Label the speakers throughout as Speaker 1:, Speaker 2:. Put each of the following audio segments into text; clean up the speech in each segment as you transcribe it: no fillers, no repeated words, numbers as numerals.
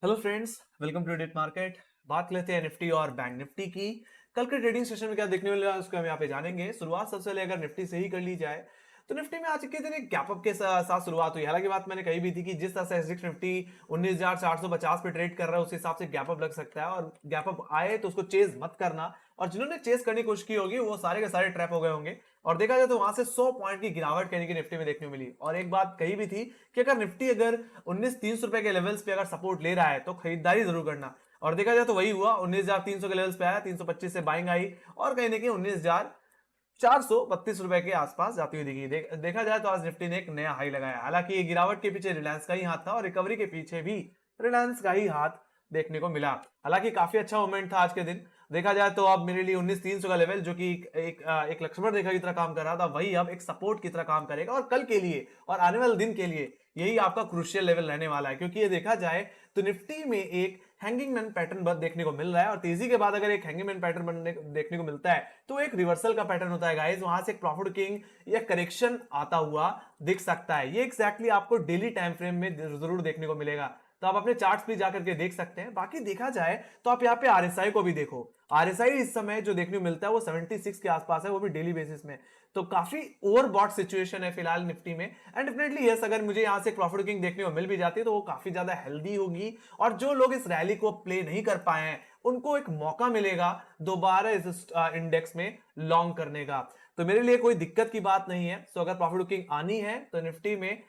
Speaker 1: Hello friends, welcome to the market. बात लेते हैं निफ्टी और बैंक निफ्टी की। कल के ट्रेडिंग सेशन में क्या देखने मिला उसको हम यहाँ पे जानेंगे। शुरुआत सबसे पहले अगर निफ्टी से ही कर ली जाए तो निफ्टी में आज के दिन एक गैप अप के साथ शुरुआत हुई। हालांकि बात मैंने कही भी थी कि जिस तरह से एसजीएक्स निफ्टी 19,450 पे ट्रेड कर रहा है उस हिसाब से गैप अप लग सकता है, और गैप अप आए तो उसको चेज मत करना। और जिन्होंने चेज करने की कोशिश की होगी वो सारे के सारे ट्रैप हो गए होंगे। और देखा जाए तो वहां से 100 पॉइंट की गिरावट कहने की निफ्टी में देखने को मिली। और एक बात कही भी थी कि अगर निफ्टी अगर 19,300 रुपए के लेवल्स पे अगर सपोर्ट ले रहा है तो खरीदारी जरूर करना। और देखा जाए तो वही हुआ, 19,300 के लेवल्स पे आया, 325 से बाइंग आई और कहीं ना कहीं 19,432 रुपए के आसपास जाती हुई दिखी। देखा जाए तो आज निफ्टी ने एक नया हाई लगाया। हालांकि ये गिरावट के पीछे रिलायंस का ही हाथ था और रिकवरी के पीछे भी रिलायंस का ही हाथ देखने को मिला। हालांकि काफी अच्छा मोमेंट था आज के दिन। देखा जाए तो अब मेरे लिए 19,300 का लेवल जो कि एक लक्ष्मण रेखा की तरह काम कर रहा था, वही अब एक सपोर्ट की तरह काम करेगा। और कल के लिए और आने वाले दिन के लिए यही आपका क्रूशियल लेवल रहने वाला है। क्योंकि ये देखा जाए तो निफ्टी में एक हैंगिंग मैन पैटर्न देखने को मिल रहा है, और तेजी के बाद अगर एक हैंगिंग मैन पैटर्न देखने को मिलता है तो एक रिवर्सल का पैटर्न होता है गाइस। वहां से एक प्रॉफिट किंग या करेक्शन आता हुआ दिख सकता है। ये एग्जैक्टली आपको डेली टाइम फ्रेम में जरूर देखने को मिलेगा। तो आप अपने चार्ट्स भी जाकर के देख सकते हैं। बाकी देखा जाए तो आप यहाँ पे आरएसआई को भी देखो। आरएसआई इस समय जो देखने को मिलता है वो 76 के आसपास है, वो भी डेली बेसिस में। तो काफी ओवरबॉट सिचुएशन है फिलहाल निफ्टी में। एंड डेफिनेटली यस, अगर मुझे यहां से प्रॉफिट बुकिंग देखने को मिल भी जाती है तो वो काफी ज्यादा हेल्दी होगी। और जो लोग इस रैली को प्ले नहीं कर पाए हैं उनको एक मौका मिलेगा दोबारा इस इंडेक्स में लॉन्ग करने का। तो मेरे लिए कोई दिक्कत की बात नहीं है। सो अगर प्रॉफिट बुकिंग आनी है तो निफ्टी में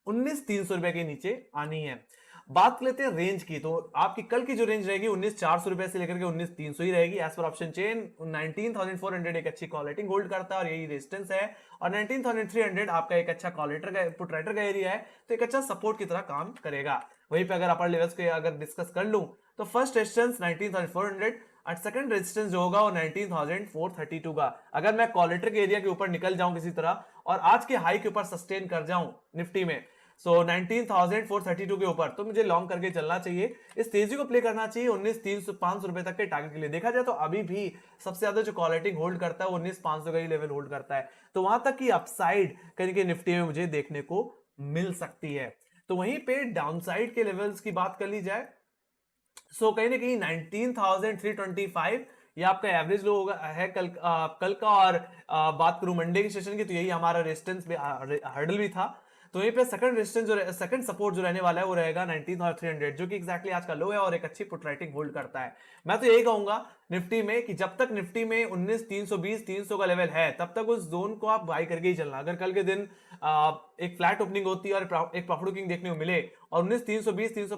Speaker 1: 19,300 रुपए के नीचे आनी है। बात लेते हैं रेंज की। तो आपकी कल की जो रेंज रहेगी 19,400 रुपए से लेकर के 19,300 ही रहेगी एज पर ऑप्शन चेन। 19,400 एक अच्छी कॉल होल्ड करता है और यही रेजिस्टेंस है। और 19,300 आपका एक अच्छा कॉलेटर का पुट राइटर का एरिया है, तो एक अच्छा सपोर्ट की तरह काम करेगा। वहीं पे अगर अपर लेवल्स के अगर डिस्कस कर लूं तो फर्स्ट रेजिस्टेंस 19,400 और सेकंड रेजिस्टेंस जो होगा वो 19,432 का। अगर मैं कॉलेटर के एरिया के ऊपर निकल जाऊं किसी तरह और आज के हाई के ऊपर सस्टेन कर जाऊं निफ्टी में, सो 19,432 के ऊपर, तो मुझे लॉन्ग करके चलना चाहिए। इस तेजी को प्ले करना चाहिए 19,300 रुपए तक के टारगेट के लिए। देखा जाए तो अभी भी सबसे ज्यादा जो कॉलेटिंग होल्ड करता है वो 19,500 का ही लेवल होल्ड करता है। तो वहां तक की अपसाइड कहीं के निफ्टी में मुझे देखने को मिल सकती है। तो वहीं पे डाउनसाइड के लेवल्स की बात कर ली जाए, सो कहीं ना कहीं 19,325 ये आपका एवरेज लो है कल का। और बात करूं मंडे के सेशन की तो यही हमारा रेजिस्टेंस हर्डल भी था। तो यहीं पे सेकंड रेजिस्टेंस जो सेकंड सपोर्ट जो रहने वाला है वो रहेगा 19,300, जो कि एक्जैक्टली आज का लो है और एक अच्छी पुट राइटिंग होल्ड करता है। मैं तो यही कहूंगा निफ्टी में कि जब तक निफ्टी में 19,320 300 का लेवल है तब तक उस जोन को आप बाई करके ही चलना। अगर कल के दिन एक फ्लैट ओपनिंग होती है और एक प्रॉफिट बुकिंग देखने को मिले और 19,320 300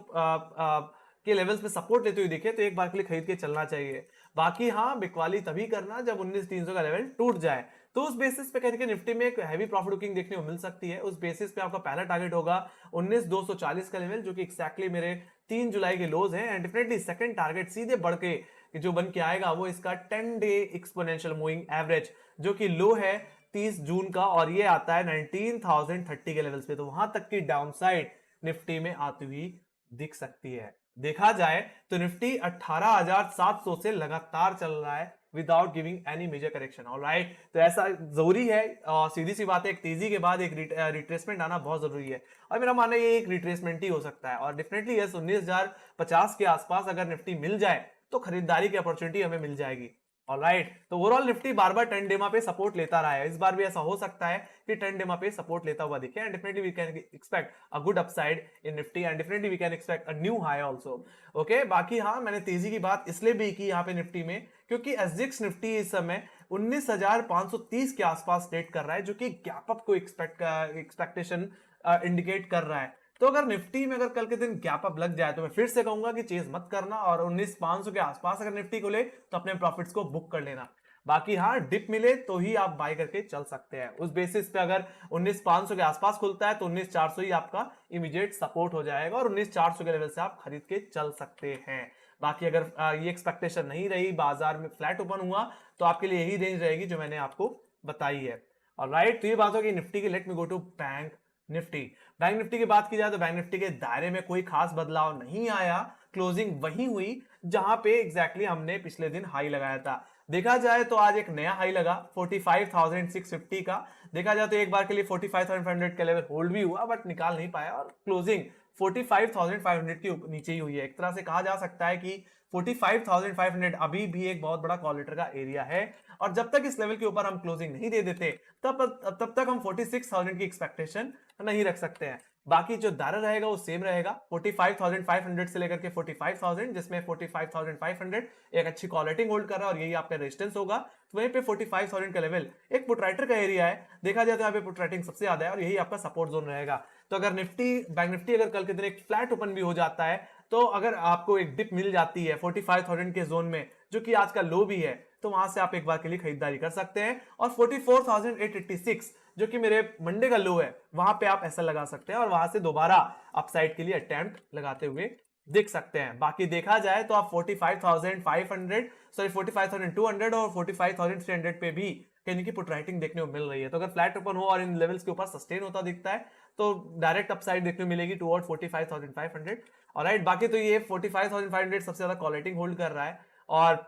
Speaker 1: के लेवल्स पे सपोर्ट लेते हुए दिखे तो एक बार के लिए खरीद के चलना चाहिए। बाकी हाँ, बिकवाली तभी करना जब 19,300 का लेवल टूट जाए। तो उस बेसिस पे कहते हैं निफ्टी में एक हैवी प्रॉफिट बुकिंग देखने को मिल सकती है। उस बेसिस पे आपका पहला टारगेट होगा 19,240 का लेवल, जो कि एक्जैक्टली मेरे 3 जुलाई के लोज हैं। एंड डेफिनेटली सेकंड टारगेट सीधे बढ़ के जो बन के आएगा वो इसका 10 डे एक्सपोनेंशियल मूविंग एवरेज, जो कि लो है 30 जून का, और ये आता है 19,030 के लेवल्स पे। तो वहां तक की डाउनसाइड निफ्टी में आती हुई दिख सकती है। देखा जाए तो निफ्टी 18,700 से लगातार चल रहा है without giving any major correction. Alright, तो ऐसा जरूरी है। सीधी सी बात है, एक तेजी के बाद एक रिट्रेसमेंट आना बहुत जरूरी है, और मेरा मानना है ये एक रिट्रेसमेंट ही हो सकता है। और डेफिनेटली यस, 19,050 के आसपास अगर निफ्टी मिल जाए तो खरीदारी की अपॉर्चुनिटी हमें मिल जाएगी। ऑलराइट, तो ओवरऑल निफ्टी बार बार 10 डेमा पे सपोर्ट लेता रहा है। इस बार भी ऐसा हो सकता है कि 10 डेमा पे सपोर्ट लेता हुआ दिखे। And definitely we can expect a good upside in Nifty, and definitely we can expect a new high also. Okay, बाकी हाँ, मैंने तेजी की बात इसलिए भी की यहाँ पे निफ्टी में क्योंकि एसजीएक्स निफ्टी इस समय 19,530 के आसपास ट्रेड कर रहा है, जो कि गैप अप को एक्सपेक्टेशन इंडिकेट कर रहा है। तो अगर निफ्टी में अगर कल के दिन गैप अप लग जाए तो मैं फिर से कहूंगा कि चेज मत करना, और 19,500 के आसपास अगर निफ्टी को ले तो अपने प्रॉफिट्स को बुक कर लेना। बाकी हाँ, डिप मिले तो ही आप बाय करके चल सकते हैं। उस बेसिस पे अगर 19,500 के आसपास खुलता है तो 19,400 ही आपका इमीडिएट सपोर्ट हो जाएगा, और 19,400 के लेवल से आप खरीद के चल सकते हैं। बाकी अगर ये एक्सपेक्टेशन नहीं रही, बाजार में फ्लैट ओपन हुआ, तो आपके लिए यही रेंज रहेगी जो मैंने आपको बताई है। ऑलराइट, तो ये बात होगी निफ्टी की। Let me go to bank Nifty. Bank Nifty की बात की जाए तो बैंक निफ्टी के दायरे में कोई खास बदलाव नहीं आया। क्लोजिंग वही हुई जहां पे एग्जैक्टली हमने पिछले दिन हाई लगाया था। देखा जाए तो आज एक नया हाई लगा 45,650 का। देखा जाए तो एक बार के लिए 45,500 का लेवल होल्ड भी हुआ बट निकाल नहीं पाया और क्लोजिंग 45,500 के नीचे ही हुई है। एक तरह से कहा जा सकता है कि 45,500 अभी भी एक बहुत बड़ा कॉलेटर का एरिया है और जब तक इस लेवल के ऊपर हम क्लोजिंग नहीं दे देते तब तक हम 46,000 की एक्सपेक्टेशन नहीं रख सकते हैं। बाकी जो दर रहेगा वो सेम रहेगा 45,500 से लेकर के 45,000, जिसमें 45,500 एक अच्छी क्वालिटी होल्ड कर रहा है और यही आपका रेजिस्टेंस होगा। तो वहीं पे 45,000 का लेवल एक पुट राइटर का एरिया है। देखा जाए तो यहाँ पे पुट राइटिंग सबसे ज्यादा है और यही आपका सपोर्ट जोन रहेगा। तो अगर बैंक निफ्टी अगर कल के दिन एक फ्लैट ओपन भी हो जाता है तो अगर आपको एक डिप मिल जाती है 45,000 के जोन में जो कि आज का लो भी है, तो वहां से आप एक बार के लिए खरीदारी कर सकते हैं और 44,886 जो कि मेरे मंडे का लो है वहां पे आप ऐसा लगा सकते हैं और वहां से दोबारा अपसाइड के लिए अटेम्प्ट लगाते हुए देख सकते हैं। बाकी देखा जाए तो आप 45,500 सॉरी 45,200 और 45,300 पे भी कहीं की पुट राइटिंग देखने को मिल रही है। तो अगर फ्लैट ओपन हो और इन लेवल्स के ऊपर सस्टेन होता दिखता है तो डायरेक्ट अपसाइड देखने को मिलेगी टुवर्ड 45,500। ऑलराइट, बाकी तो ये 45,500 सबसे ज्यादा क्वालिटी होल्ड कर रहा है और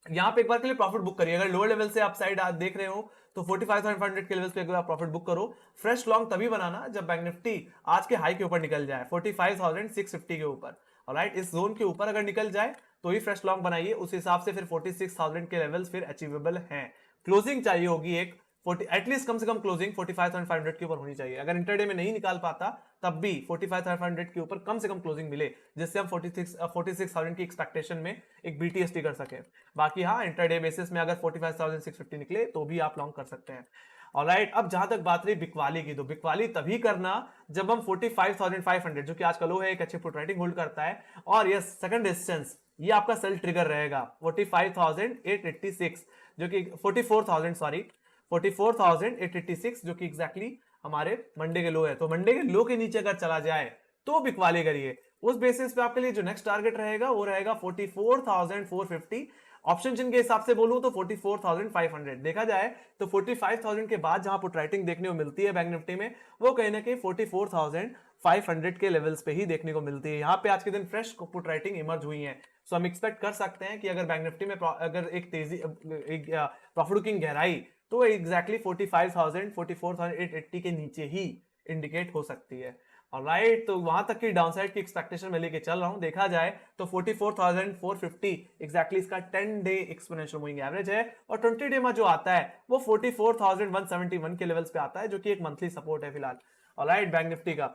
Speaker 1: यहाँ पे एक बार के लिए प्रॉफिट बुक करिए। अगर लोअर लेवल से आप साइड देख रहे हो तो 45,500 के लेवल पे एक बार प्रॉफिट बुक करो। फ्रेश लॉन्ग तभी बनाना जब बैंक निफ्टी आज के हाई के ऊपर निकल जाए 45,650 के ऊपर। ऑलराइट, इस जोन के ऊपर अगर निकल जाए तो ही फ्रेश लॉन्ग बनाइए, उस हिसाब से फिर 46,000 के लेवल्स फिर अचीवेबल हैं। क्लोजिंग चाहिए होगी एक 40 एटलीस्ट कम से कम क्लोजिंग 45,500 के ऊपर होनी चाहिए। अगर इंटरडे में नहीं निकाल पाता तब भी 45,500 के ऊपर कम से कम क्लोजिंग मिले जिससे हम 46,000 की एक्सपेक्टेशन में एक बीटीएसटी कर सके। बाकी हाँ, इंटरडे बेसिस में अगर 45,650 निकले तो भी आप लॉन्ग कर सकते हैं। ऑलराइट, अब जहां तक बात रही बिकवाली की, तो बिकवाली तभी करना जब हम 45,500 जो कि आज का लो है एक अच्छे पुट राइटिंग होल्ड करता है और यस सेकंड रेजिस्टेंस ये आपका सेल ट्रिगर रहेगा 45,886 जो कि 44,000 सॉरी 44,886 जो कि एग्जैक्टली हमारे मंडे के लो है। तो मंडे के लो के नीचे अगर चला जाए तो बिकवाली करिए। उस बेसिस पे आपके लिए जो नेक्स्ट टारगेट रहेगा वो रहेगा 44,450। ऑप्शन चिन्ह के हिसाब से बोलूं तो 44,500। देखा जाए तो 45,000 के बाद जहां पुट राइटिंग देखने को मिलती है बैंक निफ्टी में वो कहीं ना कहीं 44,500 के लेवल्स पे ही देखने को मिलती है। यहाँ पे आज के दिन फ्रेश पुट राइटिंग इमर्ज हुई है। सो हम एक्सपेक्ट कर सकते हैं कि अगर बैंक निफ्टी में अगर एक तेजी एक प्रॉफिट बुकिंग गहराई तो एग्जैक्टली 45,000 44,880 के नीचे ही इंडिकेट हो सकती है। ऑलराइट, तो वहां तक की डाउनसाइड की एक्सपेक्टेशन मैं लेके चल रहा हूं। देखा जाए तो 44,450 एग्जैक्टली इसका 10 डे एक्सपोनेंशियल मूविंग एवरेज है और 20 डे में जो आता है वो 44,171 के लेवल्स पे आता है जो कि एक मंथली सपोर्ट है फिलहाल। ऑलराइट, बैंक निफ्टी का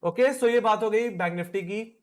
Speaker 1: ओके। सो ये बात हो गई बैंक निफ्टी की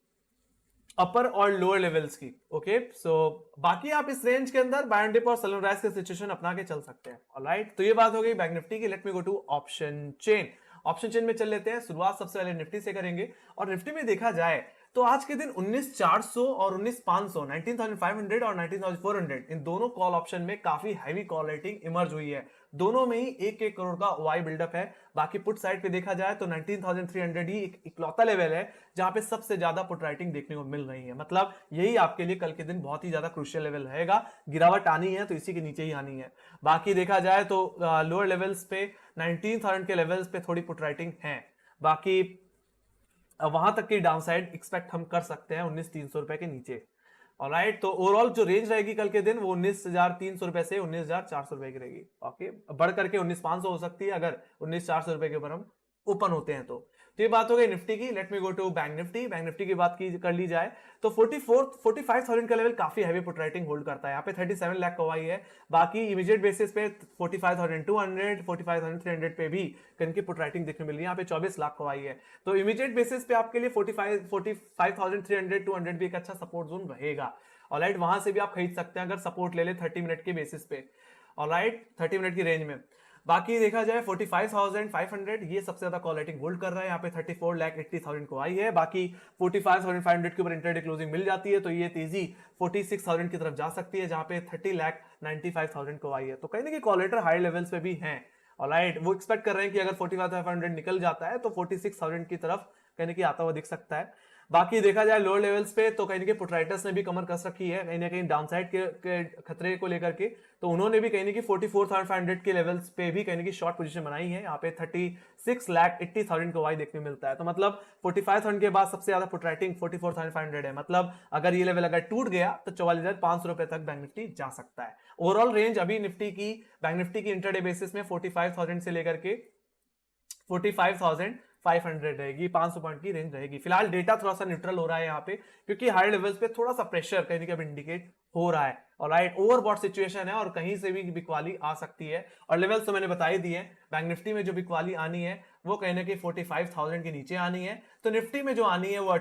Speaker 1: अपर और लोअर लेवल्स की। ओके, सो बाकी आप इस रेंज के अंदर बाय ऑन डिप और सेल ऑन राइज के सिचुएशन अपना के चल सकते हैं। ऑलराइट, तो ये बात हो गई बैंक निफ्टी की। Let me go to option chain. Option chain में चल लेते हैं। शुरुआत सबसे पहले निफ्टी से करेंगे और निफ्टी में देखा जाए तो आज के दिन 19,400 और 19,500 19,500 और 19,400 इन दोनों कॉल ऑप्शन में काफी हैवी कॉल रेटिंग इमर्ज हुई है। दोनों में ही 1-1 करोड़ का वाई बिल्डअप है। बाकी पुट साइड पे देखा जाए तो 19,300 ही एक इकलौता लेवल है जहां पे सबसे ज्यादा पुट राइटिंग देखने को मिल रही है। मतलब यही आपके लिए कल के दिन बहुत ही ज्यादा क्रूशियल लेवल रहेगा। गिरावट आनी है तो इसी के नीचे ही आनी है। बाकी देखा जाए तो लोअर लेवल्स पे 19,000 के लेवल्स पे थोड़ी पुट राइटिंग है। बाकी वहां तक की डाउनसाइड एक्सपेक्ट हम कर सकते हैं 19,300 रुपए के नीचे। ऑलराइट, तो ओवरऑल जो रेंज रहेगी कल के दिन वो 19,300 रुपए से 19,400 रुपए की रहेगी। ओके, बढ़ करके 19,500 हो सकती है अगर 19,400 रुपए के ऊपर हम ओपन होते हैं तो ये बात हो गई निफ्टी की। Let me go to bank Nifty. Bank Nifty की बात की कर ली जाए तो 45,000 का लेवल काफी हैवी पुट राइटिंग होल्ड करता है। यहाँ पे 37 लाख का वाई है। बाकी इमीडिएट बेसिस पे 45,200 45,300 पे भी कहीं की पुट राइटिंग देखने मिल रही है। यहाँ पे 24 लाख का वाई है। तो इमीडिएट बेसिस पे आपके लिए 45,300 200 भी एक अच्छा सपोर्ट जोन रहेगा। ऑलराइट, वहां से भी आप खरीद सकते हैं अगर सपोर्ट ले ले 30 मिनट के बेसिस पे। ऑलराइट, 30 मिनट की रेंज में। बाकी देखा जाए 45,500 ये सबसे ज्यादा कॉल रेटिंग होल्ड कर रहा है। यहाँ पे 34,80,000 को आई है। बाकी 45,500 के ऊपर इंटरडे क्लोजिंग मिल जाती है तो ये तेजी 46,000 की तरफ जा सकती है जहां पे 30,95,000 को आई है। तो कहीं ना कहीं कॉल रेटर हाई लेवल्स पे भी हैं। ऑलराइट, वो एक्सपेक्ट कर रहे हैं कि अगर 45,500 निकल जाता है तो 46,000 की तरफ कहीं ना कहीं आता हुआ दिख सकता है। बाकी देखा जाए लोअर लेवल्स पे तो कहीं ना कहीं पुटराइटस ने भी कमर कस रखी है कहीं ना कहीं डाउनसाइड के खतरे को लेकर के, तो उन्होंने भी कहीं ना कहीं 44,500 के लेवल्स पे भी कहीं ना कहीं शॉर्ट पोजीशन बनाई है। यहाँ पे 36,80,000 को वाई देखने मिलता है, तो मतलब 45,000 के बाद सबसे ज्यादा पुटराइटिंग 44,500 है। मतलब अगर ये लेवल अगर टूट गया तो 44,500 रुपए तक बैंक निफ्टी जा सकता है। ओवरऑल रेंज अभी बैंक निफ्टी की इंटरडे बेसिस में 45,000 से लेकर के 45,500 रहेगी, 500 पॉइंट की रेंज रहेगी। फिलहाल डेटा थोड़ा सा न्यूट्रल हो रहा है यहाँ पे, क्योंकि हायर लेवल्स पे थोड़ा सा प्रेशर कहीं ना कहीं इंडिकेट हो रहा है। ऑलराइट, ओवरबॉट सिचुएशन है और कहीं से भी बिकवाली आ सकती है। और लेवल्स तो मैंने बता ही दिए, बैंक निफ्टी में जो बिकवाली आनी है वो कहीं ना कहीं 45,000 के नीचे आनी है, तो निफ्टी में जो आनी है वो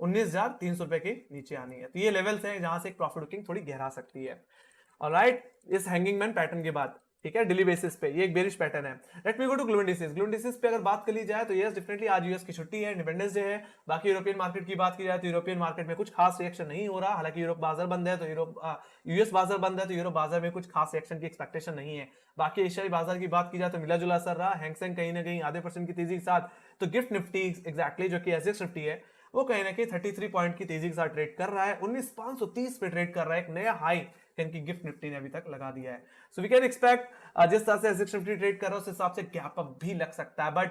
Speaker 1: 19,300 रुपए के नीचे आनी है। तो ये लेवल्स हैं जहां से एक प्रॉफिट बुकिंग थोड़ी गहरा सकती है। ऑलराइट, इस हैंगिंग मैन पैटर्न के बाद, ठीक है, डेली बेसिस पे ये एक बेरिश पैटर्न है। Let me go to global indices. Global indices पे अगर बात कर ली जाए तो यस डेफिनेटली आज यूएस की छुट्टी है, इंडिपेंडेंस डे है। बाकी यूरोपियन मार्केट की बात की जाए तो यूरोपियन मार्केट में कुछ खास रिएक्शन नहीं हो रहा, हालांकि यूरोप बाजार बंद है तो यूएस बाजार बंद है तो यूरोप बाजार में कुछ खास रिएक्शन की एक्सपेक्टेशन नहीं है। बाकी एशियाई बाजार की बात की जाए तो मिला जुला असर रहा, हैंगसेंग कहीं ना कहीं आधे % की तेजी के साथ, तो गिफ्ट निफ्टी एग्जैक्टली जो कि एसएक्स निफ्टी है वो कहीं ना कहीं 33 पॉइंट की तेजी के साथ ट्रेड कर रहा है, 19,530 पे ट्रेड कर रहा है, एक नया हाई इनकी गिफ्ट निफ्टी ने अभी तक लगा दिया है। सो वी कैन एक्सपेक्ट जिस तरह से एसएक्स निफ्टी ट्रेड कर रहा है उस हिसाब से गैप अप भी लग सकता है, बट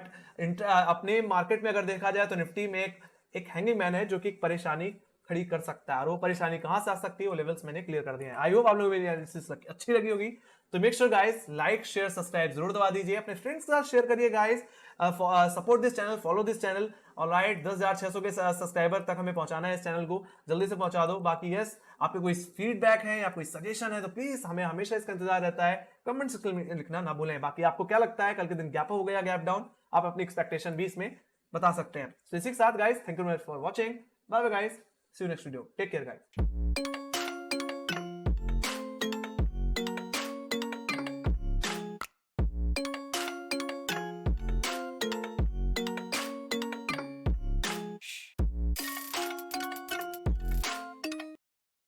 Speaker 1: अपने मार्केट में अगर देखा जाए तो निफ्टी में एक हैंगिंग मैन है जो कि एक परेशानी खड़ी कर सकता है, और वो परेशानी कहां से आ सकती है वो लेवल्स मैंने क्लियर कर दिए हैं। आई होप आप लोगों को मेरी एनालिसिस अच्छी लगी होगी, तो make sure guys like share subscribe जरूर दबा दीजिए, अपने फ्रेंड्स के साथ शेयर करिए guys, support this channel, follow this channel. Alright, 10,600 के सब्सक्राइबर तक हमें पहुंचाना है, इस चैनल को जल्दी से पहुंचा दो। बाकी यस, आपके कोई फीडबैक है या कोई सजेशन है तो प्लीज हमें हमेशा इसका इंतजार रहता है, कमेंट सेक्शन में लिखना ना भूलें। बाकी आपको क्या लगता है कल के दिन गैप हो गया गैप डाउन, आप अपनी एक्सपेक्टेशन भी इसमें बता सकते हैं। तो इसी के साथ guys, thank you for watching, bye bye guys, see you next video, take care guys.